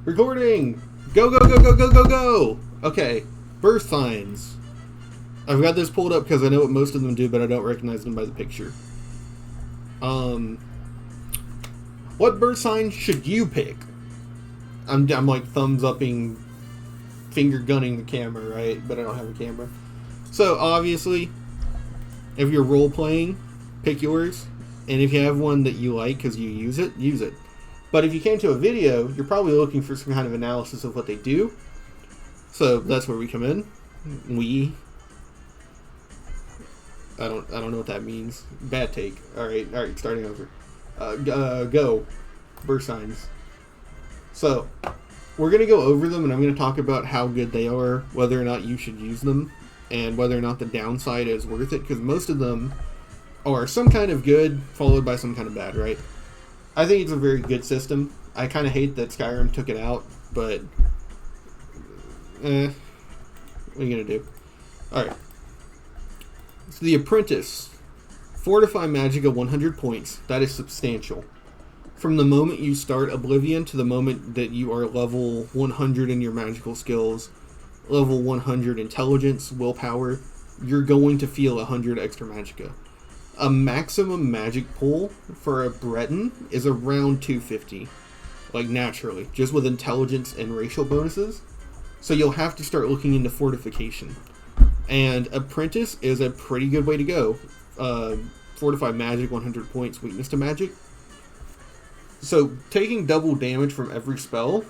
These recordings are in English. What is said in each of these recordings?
Recording! Go, go, go, go, go, go, go! Okay, Birthsigns. I've got this pulled up because I know what most of them do, but I don't recognize them by the picture. What birth sign should you pick? I'm like thumbs-upping, finger-gunning the camera, right? But I don't have a camera. So, obviously, if you're role-playing, pick yours. And if you have one that you like because you use it, use it. But if you came to a video, you're probably looking for some kind of analysis of what they do. So that's where we come in. I don't know what that means. Bad take. All right, starting over. Go. Birthsigns. So we're gonna go over them, and I'm gonna talk about how good they are, whether or not you should use them, and whether or not the downside is worth it. Because most of them are some kind of good followed by some kind of bad, right? I think it's a very good system. I kind of hate that Skyrim took it out, but what are you gonna do? Alright. So the Apprentice. Fortify Magicka 100 points. That is substantial. From the moment you start Oblivion to the moment that you are level 100 in your magical skills, level 100 intelligence, willpower, you're going to feel 100 extra Magicka. A maximum magic pull for a Breton is around 250. Like, naturally. Just with intelligence and racial bonuses. So you'll have to start looking into fortification. And Apprentice is a pretty good way to go. Fortify magic, 100 points, weakness to magic. So taking double damage from every spell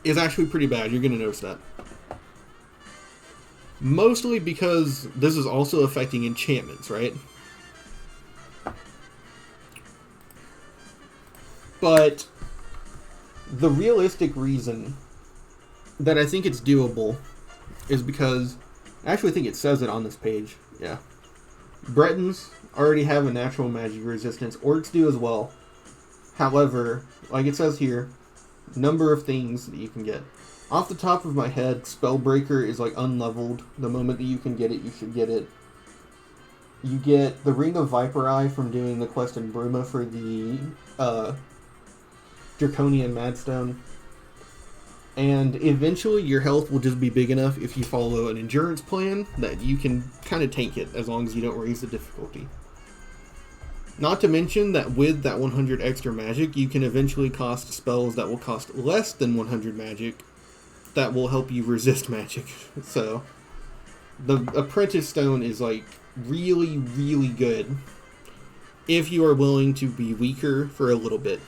is actually pretty bad. You're going to notice that. Mostly because this is also affecting enchantments, right? But the realistic reason that I think it's doable is because I actually think it says it on this page. Yeah. Bretons already have a natural magic resistance. Orcs do as well. However, like it says here, number of things that you can get. Off the top of my head, Spellbreaker is like unleveled. The moment that you can get it, you should get it. You get the Ring of Viper Eye from doing the quest in Bruma for the Draconian Madstone. And eventually your health will just be big enough if you follow an endurance plan that you can kind of tank it as long as you don't raise the difficulty. Not to mention that with that 100 extra magic, you can eventually cast spells that will cost less than 100 magic that will help you resist magic. So the Apprentice Stone is like really, really good if you are willing to be weaker for a little bit.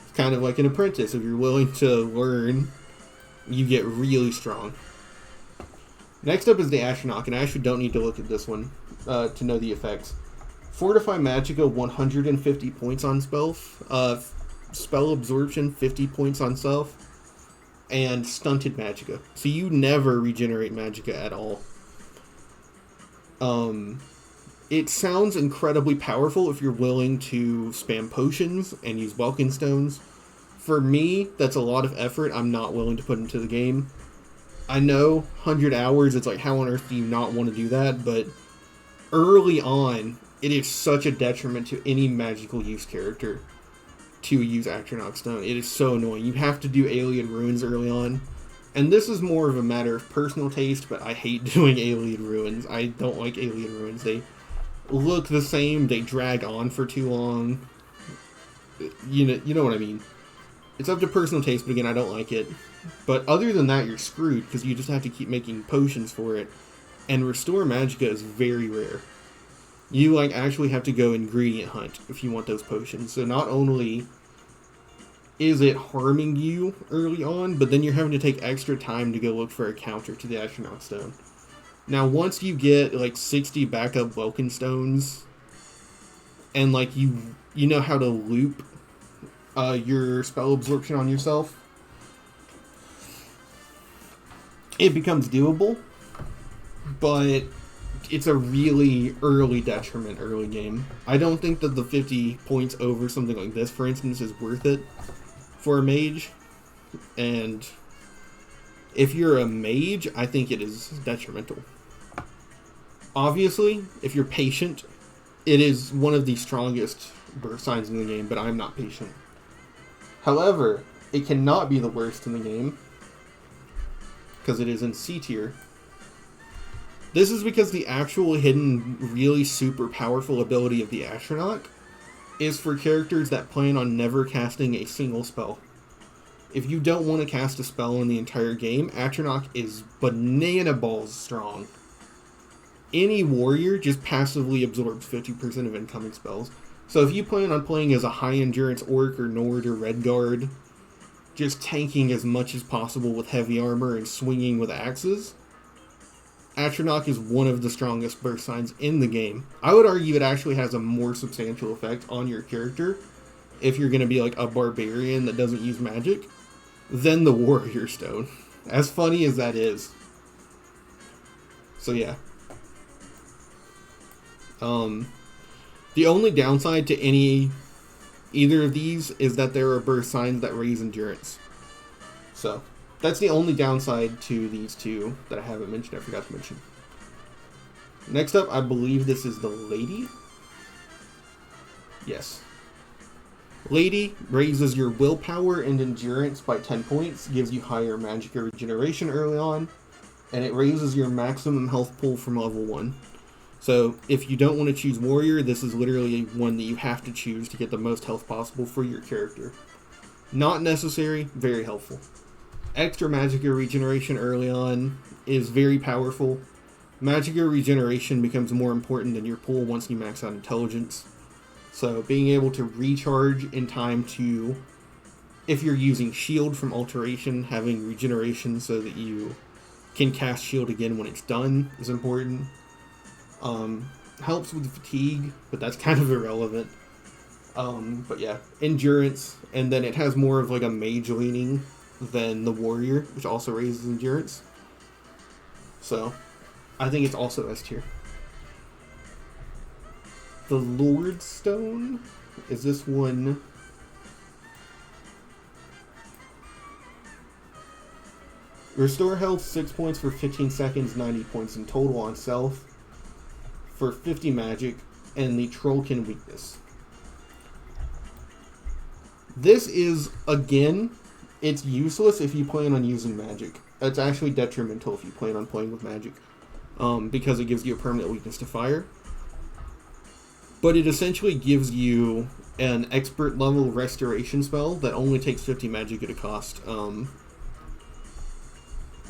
It's kind of like an apprentice. If you're willing to learn, you get really strong. Next up is the Atronach, and I actually don't need to look at this one to know the effects. Fortify Magicka 150 points on spell. Spell Absorption 50 points on self. And Stunted Magicka. So you never regenerate Magicka at all. It sounds incredibly powerful if you're willing to spam potions and use Welkin Stones. For me, that's a lot of effort I'm not willing to put into the game. I know, 100 hours, it's like, how on earth do you not want to do that? But early on, it is such a detriment to any magical use character to use Atronach Stone. It is so annoying. You have to do Alien Ruins early on. And this is more of a matter of personal taste, but I hate doing Alien Ruins. I don't like Alien Ruins. They look the same. They drag on for too long. You know what I mean. It's up to personal taste, but again, I don't like it. But other than that, you're screwed, because you just have to keep making potions for it. And Restore Magicka is very rare. You like actually have to go ingredient hunt if you want those potions. So not only is it harming you early on, but then you're having to take extra time to go look for a counter to the Atronach Stone. Now once you get like 60 backup Welkin Stones, and like you know how to loop your spell absorption on yourself, it becomes doable, but it's a really early detriment early game. I don't think that the 50 points over something like this, for instance, is worth it for a mage. And if you're a mage, I think it is detrimental. Obviously, if you're patient, it is one of the strongest birth signs in the game, but I'm not patient. However, it cannot be the worst in the game because it is in C tier. This is because the actual hidden, really super powerful ability of the Atronach is for characters that plan on never casting a single spell. If you don't want to cast a spell in the entire game, Atronach is banana balls strong. Any warrior just passively absorbs 50% of incoming spells. So if you plan on playing as a high endurance orc or Nord or Redguard, just tanking as much as possible with heavy armor and swinging with axes, Atronach is one of the strongest Birthsigns in the game. I would argue it actually has a more substantial effect on your character if you're going to be like a barbarian that doesn't use magic than the Warrior Stone. As funny as that is. So yeah. The only downside to either of these is that there are Birthsigns that raise endurance. So that's the only downside to these two that I haven't mentioned. I forgot to mention. Next up, I believe this is the Lady. Yes. Lady raises your willpower and endurance by 10 points, gives you higher magic regeneration early on, and it raises your maximum health pool from level 1. So if you don't want to choose Warrior, this is literally one that you have to choose to get the most health possible for your character. Not necessary, very helpful. Extra Magicka regeneration early on is very powerful. Magicka regeneration becomes more important than your pool once you max out intelligence. So being able to recharge in time to, if you're using shield from alteration, having regeneration so that you can cast shield again when it's done is important. Helps with fatigue, but that's kind of irrelevant. But yeah, endurance, and then it has more of like a mage leaning than the warrior, which also raises endurance. So I think it's also S tier. The Lord Stone is this one. Restore health 6 points for 15 seconds, 90 points in total on self for 50 magic, and the Trollkin weakness. This is, again, it's useless if you plan on using magic. It's actually detrimental if you plan on playing with magic, because it gives you a permanent weakness to fire. But it essentially gives you an expert level restoration spell that only takes 50 magic at a cost.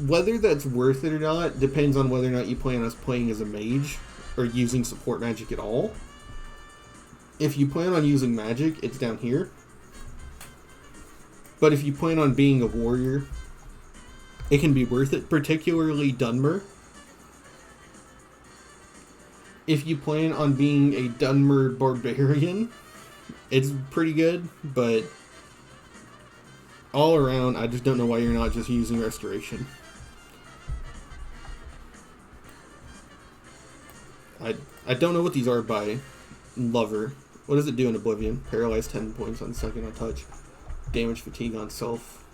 Whether that's worth it or not depends on whether or not you plan on playing as a mage or using support magic at all. If you plan on using magic, it's down here. But if you plan on being a warrior, it can be worth it, particularly Dunmer. If you plan on being a Dunmer barbarian, it's pretty good, but all around, I just don't know why you're not just using restoration. I don't know what these are by Lover. What does it do in Oblivion? Paralyze 10 points on second on touch. Damage fatigue on self.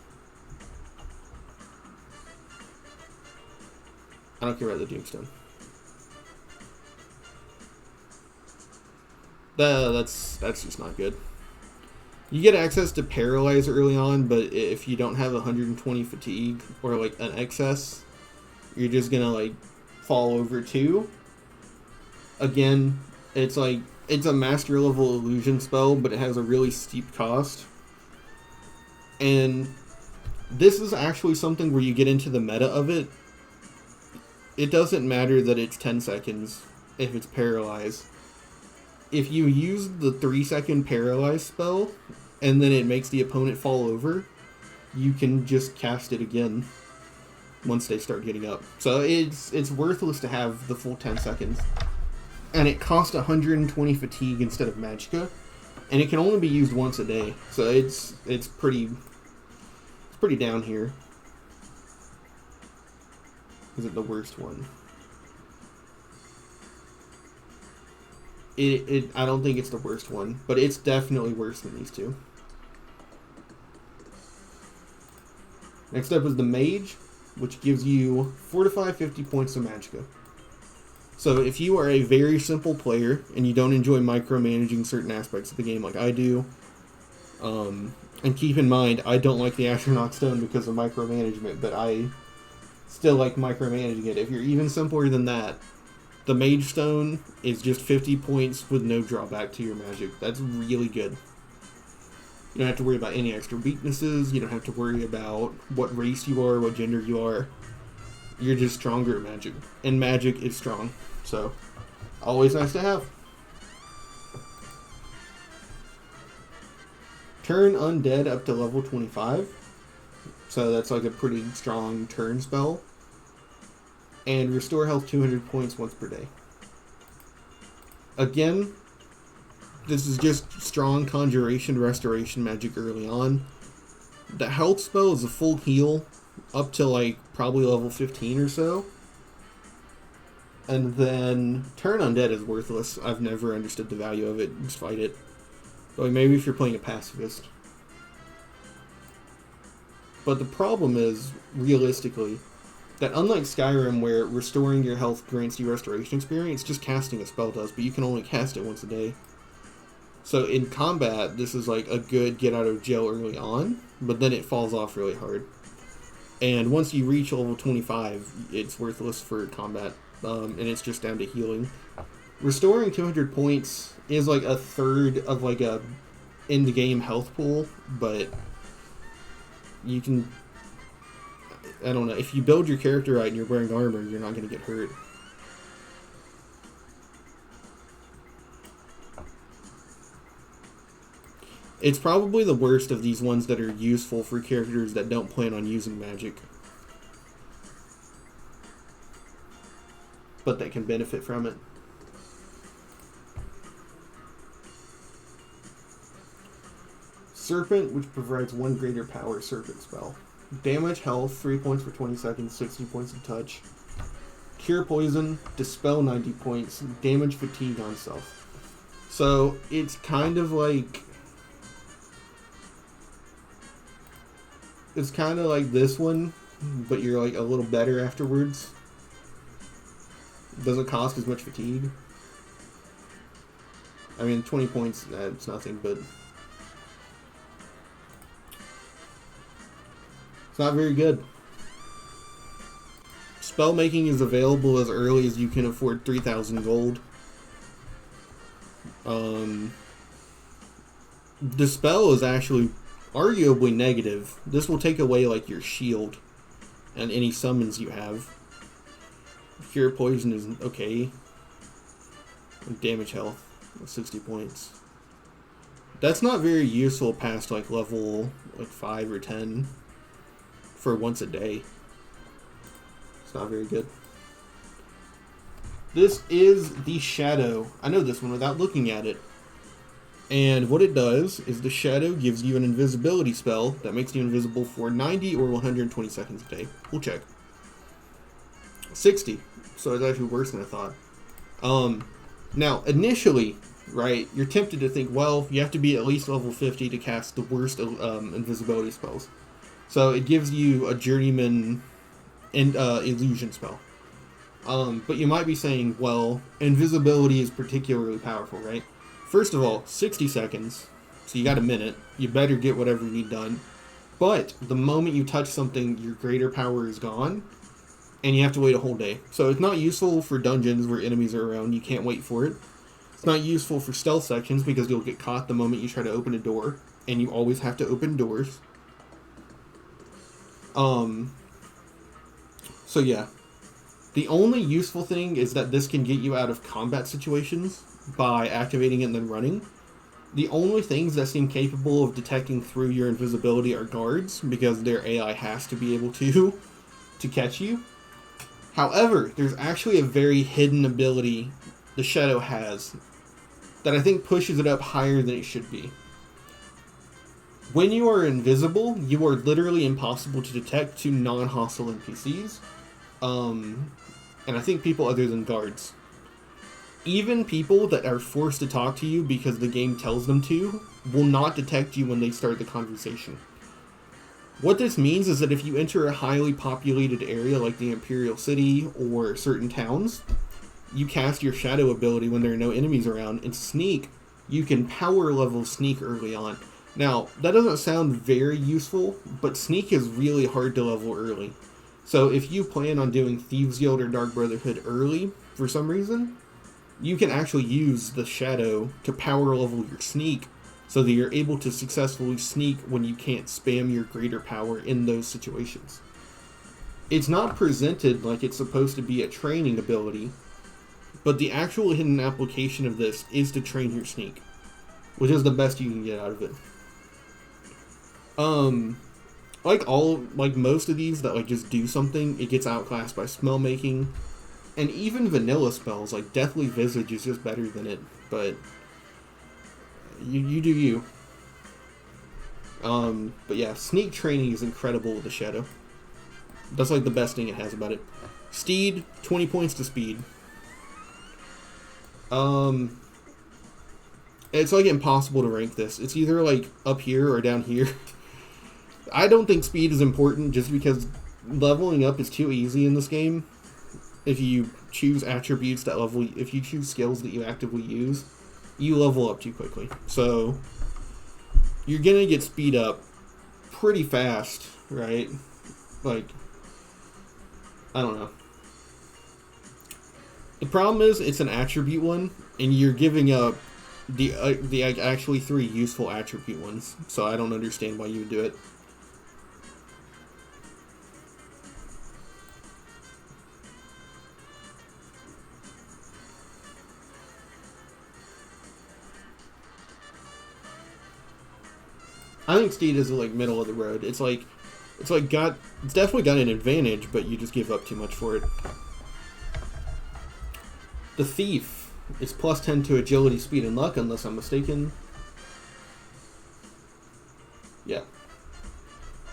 I don't care about the Doomstone. That's just not good. You get access to Paralyze early on, but if you don't have 120 fatigue or like an excess, you're just gonna like fall over too. Again, it's like it's a master level illusion spell, but it has a really steep cost. And this is actually something where you get into the meta of it. It doesn't matter that it's 10 seconds if it's Paralyze. If you use the 3-second Paralyze spell, and then it makes the opponent fall over, you can just cast it again once they start getting up. So it's worthless to have the full 10 seconds. And it costs 120 fatigue instead of Magicka, and it can only be used once a day. So it's pretty down here. Is it the worst one? I don't think it's the worst one, but it's definitely worse than these two. Next up is the Mage, which gives you fortify 50 points of Magicka. So if you are a very simple player and you don't enjoy micromanaging certain aspects of the game like I do, And keep in mind, I don't like the Atronach Stone because of micromanagement, but I still like micromanaging it. If you're even simpler than that, the Mage Stone is just 50 points with no drawback to your magic. That's really good. You don't have to worry about any extra weaknesses. You don't have to worry about what race you are, what gender you are. You're just stronger at magic. And magic is strong. So, always nice to have. Turn Undead up to level 25. So that's like a pretty strong turn spell. And restore health 200 points once per day. Again, this is just strong conjuration restoration magic early on. The health spell is a full heal up to like probably level 15 or so. And then Turn Undead is worthless. I've never understood the value of it. Just fight it. But maybe if you're playing a pacifist. But the problem is, realistically, that unlike Skyrim, where restoring your health grants you restoration experience, just casting a spell does, but you can only cast it once a day. So in combat, this is like a good get out of jail early on, but then it falls off really hard. And once you reach level 25, it's worthless for combat, and it's just down to healing. Restoring 200 points is like a third of like a in-the-game health pool, but you can... I don't know, if you build your character right and you're wearing armor, you're not going to get hurt. It's probably the worst of these ones that are useful for characters that don't plan on using magic. But that can benefit from it. Serpent, which provides 1 greater power Serpent spell. Damage health, 3 points for 20 seconds, 60 points of touch. Cure poison, dispel 90 points, damage fatigue on self. So it's kind of like... It's kind of like this one, but you're like a little better afterwards. Doesn't cost as much fatigue. I mean, 20 points, that's nothing, but... It's not very good. Spell making is available as early as you can afford 3,000 gold. Dispel is actually arguably negative. This will take away like your shield and any summons you have. Cure poison is okay. Damage health, 60 points. That's not very useful past like level like 5 or 10. For once a day. It's not very good. This is the Shadow. I know this one without looking at it. And what it does is the Shadow gives you an invisibility spell that makes you invisible for 90 or 120 seconds a day. We'll check. 60. So it's actually worse than I thought. Now, initially, right, you're tempted to think, well, you have to be at least level 50 to cast the worst invisibility spells. So it gives you a journeyman illusion spell. But you might be saying, well, invisibility is particularly powerful, right? First of all, 60 seconds, so you got a minute. You better get whatever you need done. But the moment you touch something, your greater power is gone, and you have to wait a whole day. So it's not useful for dungeons where enemies are around. You can't wait for it. It's not useful for stealth sections because you'll get caught the moment you try to open a door, and you always have to open doors. So yeah. The only useful thing is that this can get you out of combat situations by activating it and then running. The only things that seem capable of detecting through your invisibility are guards, because their AI has to be able to catch you. However, there's actually a very hidden ability the Shadow has that I think pushes it up higher than it should be. When you are invisible, you are literally impossible to detect to non-hostile NPCs. And I think people other than guards. Even people that are forced to talk to you because the game tells them to will not detect you when they start the conversation. What this means is that if you enter a highly populated area like the Imperial City or certain towns, you cast your Shadow ability when there are no enemies around, and Sneak, you can power level Sneak early on. Now, that doesn't sound very useful, but Sneak is really hard to level early. So if you plan on doing Thieves Guild or Dark Brotherhood early, for some reason, you can actually use the Shadow to power level your Sneak so that you're able to successfully sneak when you can't spam your greater power in those situations. It's not presented like it's supposed to be a training ability, but the actual hidden application of this is to train your Sneak, which is the best you can get out of it. Like most of these that like just do something, it gets outclassed by spell making, and even vanilla spells like Deathly Visage is just better than it. But you do you. But yeah, Sneak training is incredible with the Shadow. That's like the best thing it has about it. Steed, 20 points to speed. It's like impossible to rank this. It's either like up here or down here. I don't think speed is important just because leveling up is too easy in this game. If you choose attributes that level, if you choose skills that you actively use, you level up too quickly. So you're gonna get speed up pretty fast, right? Like, I don't know. The problem is it's an attribute one, and you're giving up the actually 3 useful attribute ones. So I don't understand why you would do it. I think Steed is like middle of the road. It's definitely got an advantage, but you just give up too much for it. The Thief is plus 10 to agility, speed, and luck, unless I'm mistaken. Yeah.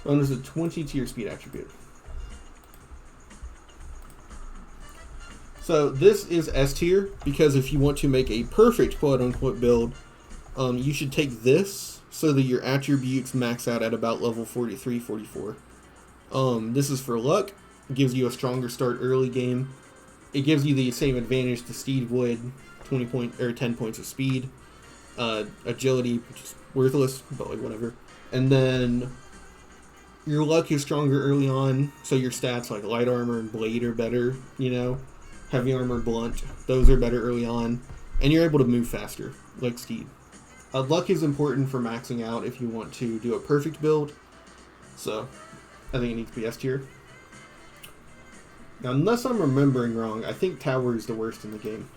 Bonus of 20 to your speed attribute. So this is S tier because if you want to make a perfect quote-unquote build, you should take this so that your attributes max out at about level 43, 44. This is for luck. It gives you a stronger start early game. It gives you the same advantage the Steed would, 10 points of speed. Agility, which is worthless, but like whatever. And then your luck is stronger early on, so your stats like light armor and blade are better, you know. Heavy armor, blunt, those are better early on. And you're able to move faster, like Steed. Luck is important for maxing out if you want to do a perfect build. So, I think it needs to be S tier. Now, unless I'm remembering wrong, I think Tower is the worst in the game.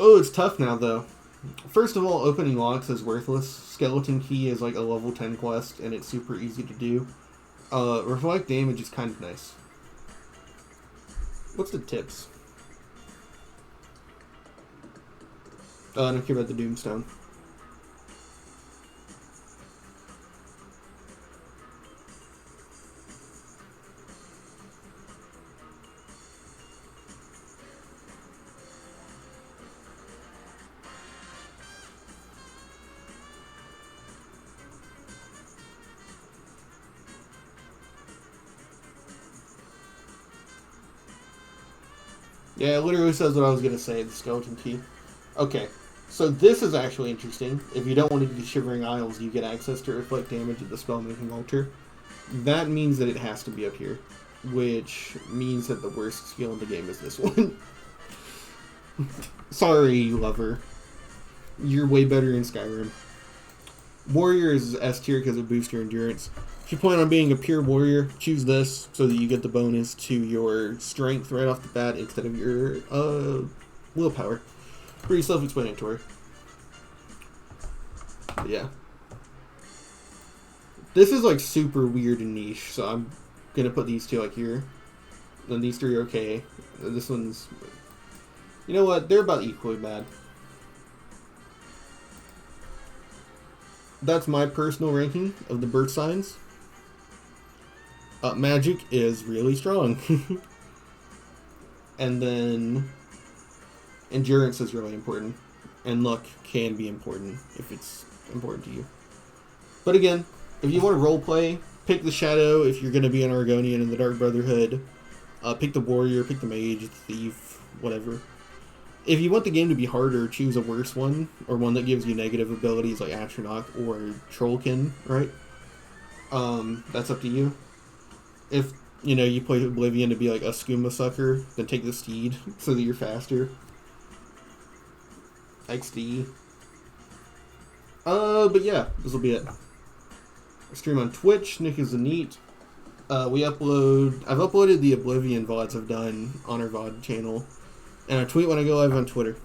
Oh, it's tough now, though. First of all, opening locks is worthless. Skeleton Key is like a level 10 quest, and it's super easy to do. Reflect damage is kind of nice. What's the tips? I don't care about the Doomstone. Yeah, it literally says what I was going to say, the Skeleton Key. Okay, so this is actually interesting. If you don't want to do Shivering Isles, you get access to Reflect Damage at the Spellmaking Altar. That means that it has to be up here, which means that the worst skill in the game is this one. Sorry, lover. You're way better in Skyrim. Warrior is S tier because it boosts your endurance. If you plan on being a pure warrior, choose this so that you get the bonus to your strength right off the bat instead of your willpower. Pretty self-explanatory. But yeah. This is like super weird and niche, so I'm gonna put these two like here. Then these three are okay. This one's... You know what? They're about equally bad. That's my personal ranking of the Birthsigns. Magic is really strong. And then endurance is really important. And luck can be important if it's important to you. But again, if you want to roleplay, pick the Shadow if you're going to be an Argonian in the Dark Brotherhood. Pick the warrior, pick the mage, the thief, whatever. If you want the game to be harder, choose a worse one, or one that gives you negative abilities like Atronach or Trollkin, right? That's up to you. If, you play Oblivion to be like a skooma sucker, then take the Steed so that you're faster. XD. But yeah, this will be it. I stream on Twitch, Nick is the Neat. I've uploaded the Oblivion VODs I've done on our VOD channel. And I tweet when I go live on Twitter.